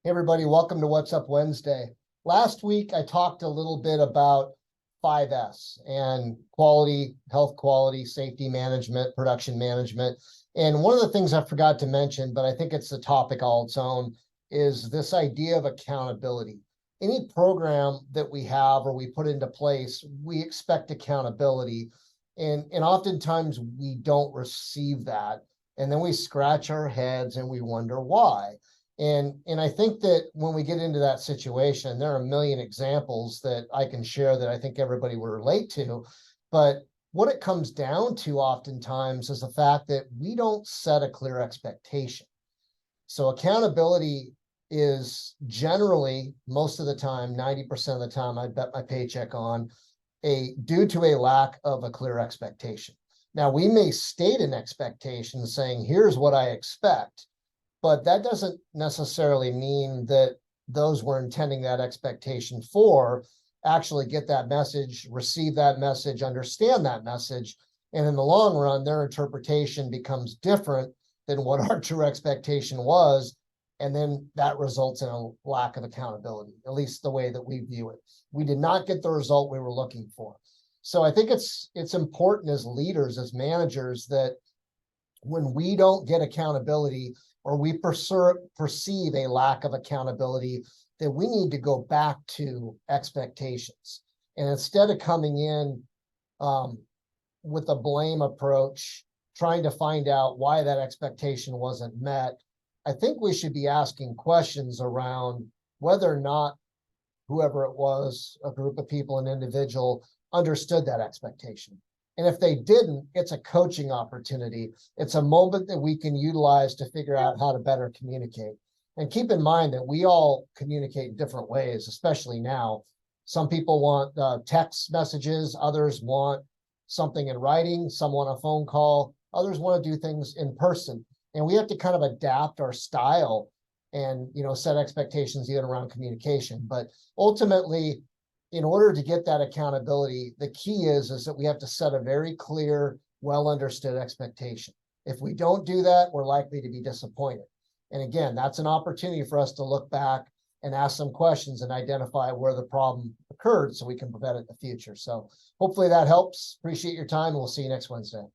Hey everybody, welcome to What's Up Wednesday. Last week, I talked a little bit about 5S and quality, health quality, safety management, production management. And one of the things I forgot to mention, but I think it's a topic all its own, is this idea of accountability. Any program that we have or we put into place, we expect accountability. And oftentimes we don't receive that. And then we scratch our heads and we wonder why. And I think that when we get into that situation, there are a million examples that I can share that I think everybody will relate to. But what it comes down to oftentimes is the fact that we don't set a clear expectation. So accountability is generally, most of the time, 90% of the time, I bet my paycheck on due to a lack of a clear expectation. Now, we may state an expectation saying, here's what I expect, but that doesn't necessarily mean that those we're intending that expectation for actually get that message, receive that message, understand that message. And in the long run, their interpretation becomes different than what our true expectation was. And then that results in a lack of accountability, at least the way that we view it. We did not get the result we were looking for. So I think it's important as leaders, as managers, that when we don't get accountability or we perceive a lack of accountability, that we need to go back to expectations. And instead of coming in with a blame approach, trying to find out why that expectation wasn't met, I think we should be asking questions around whether or not whoever it was, a group of people, an individual, understood that expectation. And if they didn't, it's a coaching opportunity. It's a moment that we can utilize to figure out how to better communicate. And keep in mind that we all communicate in different ways, especially now. Some people want text messages, others want something in writing, some want a phone call, others want to do things in person. And we have to kind of adapt our style and, set expectations even around communication. But ultimately, in order to get that accountability, the key is that we have to set a very clear, well understood expectation. If we don't do that, we're likely to be disappointed. And again, that's an opportunity for us to look back and ask some questions and identify where the problem occurred so we can prevent it in the future. So hopefully that helps. Appreciate your time, and we'll see you next Wednesday.